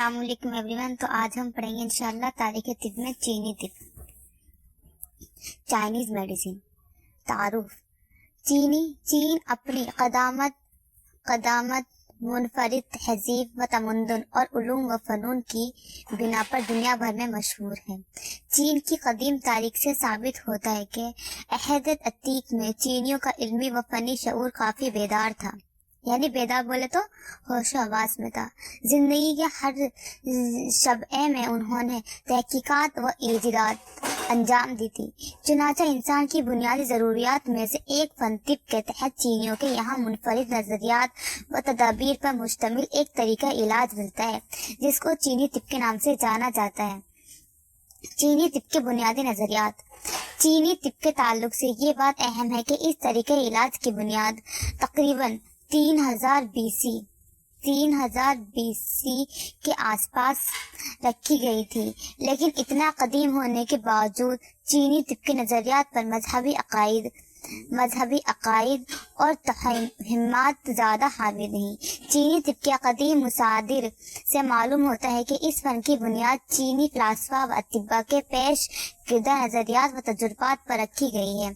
अस्सलाम वालेकुम एवरीवन। तो आज हम पढ़ेंगे इंशाल्लाह तारीख तिब में चीनी तिब, चाइनीज मेडिसिन। तारुफ। चीन अपनी कदामत मुनफरिद तहजीब व तमद्दुन और उलूम व फनून की बिना पर दुनिया भर में मशहूर है। चीन की कदीम तारीख से साबित होता है कि अहद अतीक में चीनियों का इल्मी व फनी शऊर काफी बेदार था, यानी बेदार बोले तो होश हवास में था। जिंदगी के हर शबे में उन्होंने तहकीकात व इजाद अंजाम दी थी। चुनाचा इंसान की बुनियादी जरूरियात में से एक फन तिब के तहत चीनियों के यहाँ मुनफरिद नजरियात व तदाबीर पर मुश्तमिल एक तरीका इलाज मिलता है, जिसको चीनी तिब के नाम से जाना जाता है। चीनी तिब के बुनियादी नजरियात। चीनी तिब के ताल्लुक से ये बात अहम है कि इस तरीके इलाज की बुनियाद तकरीबन 3000 BC के आसपास रखी गई थी, लेकिन इतना कदीम होने के बावजूद चीनी तिब के नजरियात पर मजहबी अकायद और तहम्मात ज्यादा हावी नहीं। चीनी तिब के कदीम मुसादिर से मालूम होता है कि इस फन की बुनियाद चीनी फलसफा व अतिब्बा के पेश किरदा नजरियात व तजुर्बात पर रखी गई है।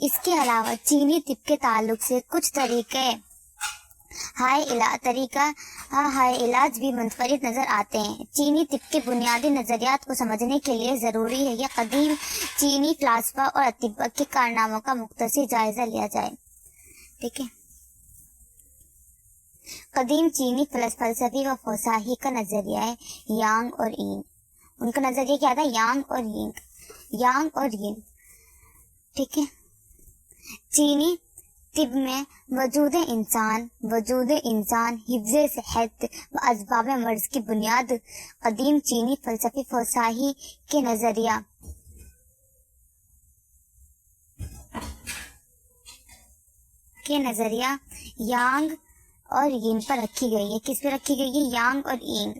इसके अलावा चीनी तिब के ताल्लुक से कुछ तरीका हाय इलाज भी मुनफरिद नजर आते हैं। चीनी तिब के बुनियादी नजरियात को समझने के लिए जरूरी है यह कदीम चीनी फलसफा और अतिब्बा के कारनामों का मुख्तसर जायजा लिया जाए। ठीक है। कदीम चीनी फलसफी व फसाही का नजरिया है यांग और यिन। उनका नजरिया क्या था? यांग और यिन। ठीक है। चीनी तिब में वजूद इंसान हिफ्ज़े सेहत व असबाब मर्ज की बुनियाद कदीम चीनी फलसफी फसाही के नजरिया यांग और यिन पर रखी गई है। किस पे रखी गई है? यांग और यिन।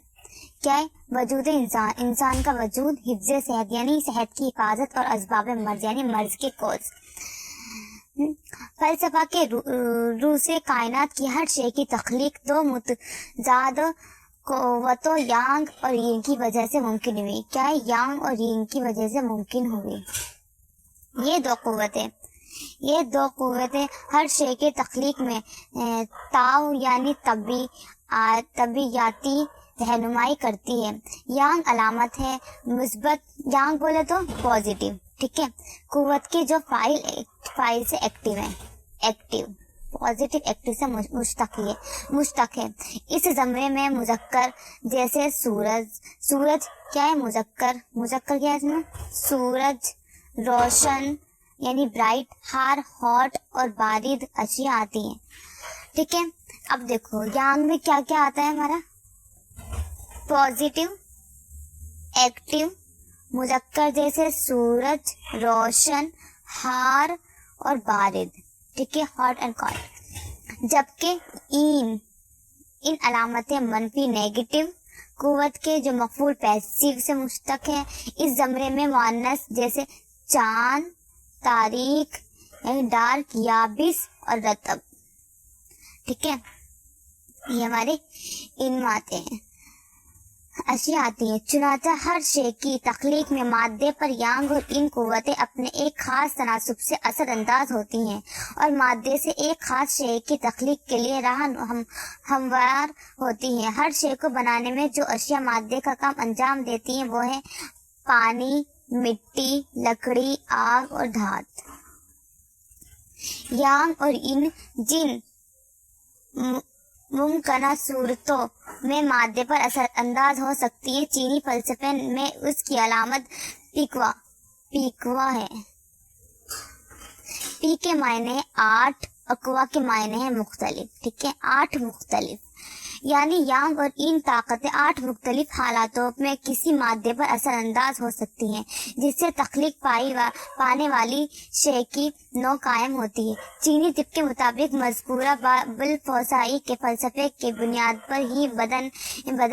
क्या है? वजूद इंसान का वजूद, हिफ्ज़े सेहत यानी सेहत की हिफाजत और असबाब मर्ज यानी मर्ज के कोज। फलसफा के रू से कायनात की हर शे की तख्लीक दो मुतजाद कुव्वतों यांग और यिन की वजह से मुमकिन हुई। क्या है? यांग और यिन की वजह से मुमकिन हुई। ये दो कुव्वतें हर शे के तख्लीक में ताव यानी तबीयाती रहनुमाई करती है। यांग अलामत है मुस्बत, यांग बोले तो पॉजिटिव। ठीक है। कुव्वत की जो फाइल से एक्टिव पॉजिटिव एक्टिव से मुश्तक है। इस जमरे में मुजक्कर जैसे सूरज क्या है? मुजक्कर क्या है इसमें? सूरज, रोशन यानी ब्राइट, हार हॉट और बारिद अशिया आती हैं। ठीक है। अब देखो यांग में क्या क्या आता है हमारा? पॉजिटिव, एक्टिव, मुजक्कर जैसे सूरज, रोशन, हार और बारिद। ठीक है। Hot and called. जबकि इन अलामतें मनफी नेगेटिव कुव्वत के जो मफूल पैसिव से मुश्तक है। इस जमरे में मुअन्नस जैसे चांद, तारीख यानी डार्क, याबिस और रतब। ठीक है। ये हमारे इनमें आते हैं, अशिया आती हैं। चुनाचा हर शे की तख्लीक में मादे पर यांग और इन कुव्वतें अपने एक खास तनासुब से असर अंदाज होती हैं और मादे से एक खास शे की तख्लीक के लिए राह हमवार होती हैं। हर शे को बनाने में जो अशिया मादे का काम अंजाम देती हैं वो है पानी, मिट्टी, लकड़ी, आग और धात। यांग और इन जिन मुमकिन सूरतों में मादे पर असर अंदाज हो सकती है, चीनी फलसफे में उसकी अलामत पीकवा है। पी के मायने 8, अक्वा के मायने है मुख्तलिफ। ठीक है। 8 मुख्तलिफ यानी यांग और इन ताकतें 8 मुख्तलिफ हालातों में किसी मादे पर असर अंदाज हो सकती हैं, जिससे तख्लीक पाने वाली शे की नौ कायम होती है। चीनी तिब के मुताबिक मज़कूरा बिलफसाई के फलसफे के बुनियाद पर ही बदन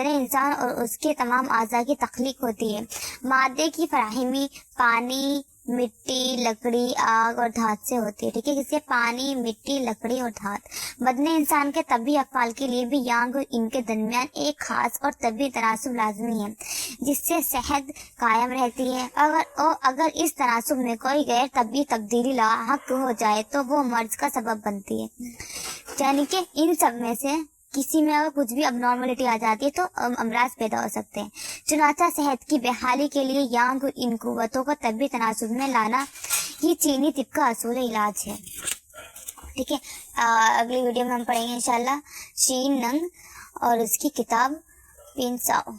इंसान और उसके तमाम आज़ा की तख्लीक होती है। मादे की फराहमी पानी, मिट्टी, लकड़ी, आग और धात से होती है। ठीक है, किससे? पानी, मिट्टी, लकड़ी और धात। बदने इंसान के तभी अफ़आल के लिए भी यांग और इनके दरमियान एक खास और तभी तनासुब लाजमी है जिससे सेहत कायम रहती है। अगर इस तनासुब में कोई गैर तबी तब्दीली लाहक हो जाए तो वो मर्ज का सबब बनती है। यानी कि इन सब में से किसी में अगर कुछ भी अबनॉर्मलिटी आ जाती है तो अमराज पैदा हो सकते हैं। चुनाचा सेहत की बहाली के लिए यांग और इन कुव्वतों को तबी तनासुब में लाना ही चीनी तिब का असूल इलाज है। ठीक है, अगली वीडियो में हम पढ़ेंगे इंशाल्लाह शीन नंग और उसकी किताब पिन साओ।